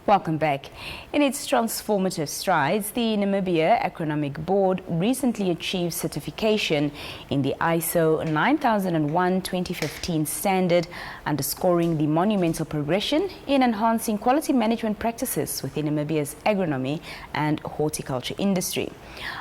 Welcome back. In its transformative strides, the Namibia Agronomic Board recently achieved certification in the ISO 9001-2015 standard, underscoring the monumental progression in enhancing quality management practices within Namibia's agronomy and horticulture industry.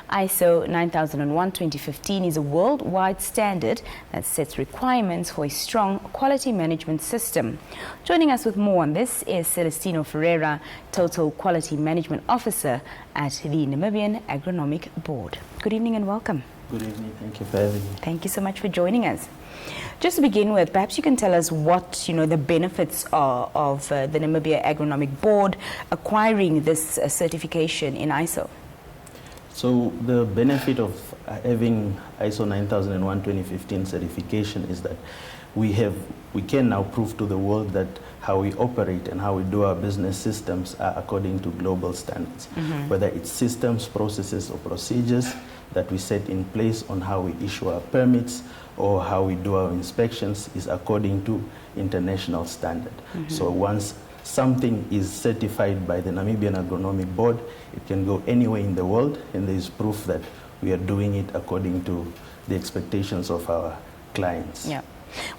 ISO 9001-2015 is a worldwide standard that sets requirements for a strong quality management system. Joining us with more on this is Celestino Ferreira, Total Quality Management Officer at the Namibian Agronomic Board. Good evening and welcome. Good evening. Thank you for having me. Thank you so much for joining us. Just to begin with, perhaps you can tell us what the benefits are of the Namibia Agronomic Board acquiring this certification in ISO. So the benefit of having ISO 9001-2015 certification is that we can now prove to the world that how we operate and how we do our business systems are according to global standards. Whether it's systems, processes, or procedures that we set in place on how we issue our permits or how we do our inspections is according to international standard. So once something is certified by the Namibian Agronomic Board, it can go anywhere in the world, and there is proof that we are doing it according to the expectations of our clients. Yeah.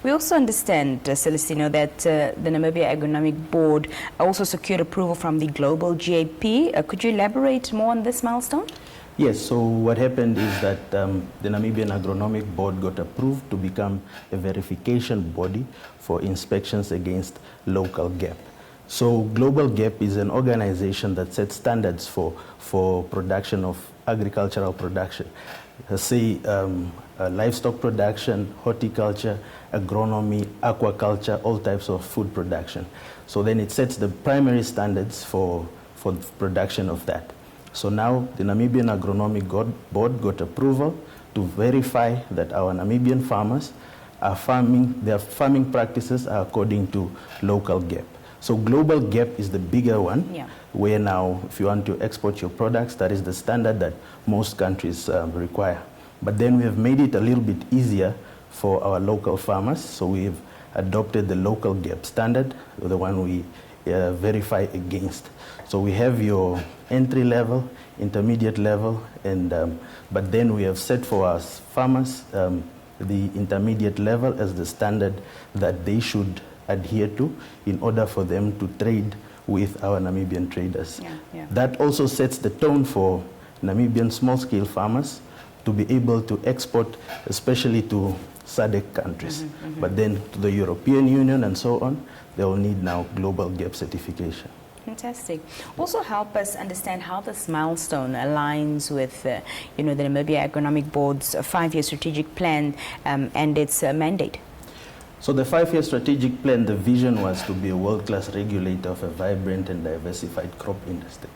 We also understand, Celestino, that the Namibia Agronomic Board also secured approval from the global GAP. Could you elaborate more on this milestone? Yes, so what happened is that the Namibian Agronomic Board got approved to become a verification body for inspections against local GAP. So Global GAP is an organization that sets standards for production of agricultural production. Say livestock production, horticulture, agronomy, aquaculture, all types of food production. So then it sets the primary standards for production of that. So now the Namibian Agronomic Board got approval to verify that our Namibian farmers are their farming practices are according to local GAP. So global GAP is the bigger one, where now if you want to export your products, that is the standard that most countries require. But then we have made it a little bit easier for our local farmers. So we've adopted the local GAP standard, the one we verify against. So we have your entry level, intermediate level, and but then we have set for our farmers the intermediate level as the standard that they should adhere to in order for them to trade with our Namibian traders. That also sets the tone for Namibian small-scale farmers to be able to export, especially to SADC countries. But then to the European Union and so on, they will need now global GAP certification. Fantastic. Also help us understand how this milestone aligns with the Namibia Agronomic Board's 5-year strategic plan and its mandate. So the 5-year strategic plan, the vision was to be a world-class regulator of a vibrant and diversified crop industry.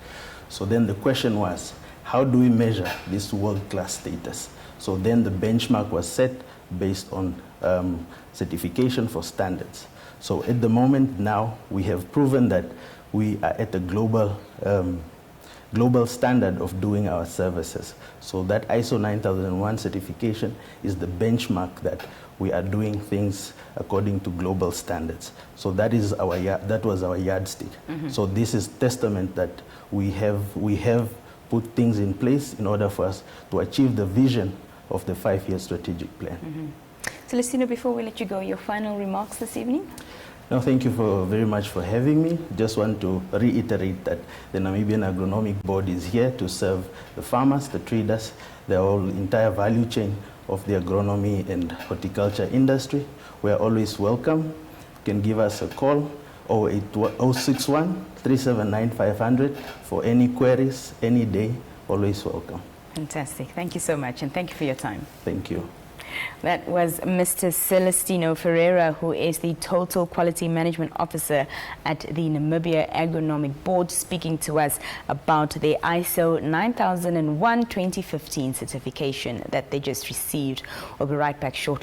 So then the question was, how do we measure this world-class status? So then the benchmark was set based on certification for standards. So at the moment now, we have proven that we are at a global standard of doing our services. So that ISO 9001 certification is the benchmark that we are doing things according to global standards. So that is that was our yardstick. So this is testament that we have put things in place in order for us to achieve the vision of the 5-year strategic plan. Celestino, before we let you go, your final remarks this evening? No, thank you very much for having me. Just want to reiterate that the Namibian Agronomic Board is here to serve the farmers, the traders, the whole entire value chain of the agronomy and horticulture industry. We are always welcome. You can give us a call, 061-379-500 for any queries, any day, always welcome. Fantastic. Thank you so much, and thank you for your time. Thank you. That was Mr. Celestino Ferreira, who is the Total Quality Management Officer at the Namibia Agronomic Board, speaking to us about the ISO 9001-2015 certification that they just received. We'll be right back shortly.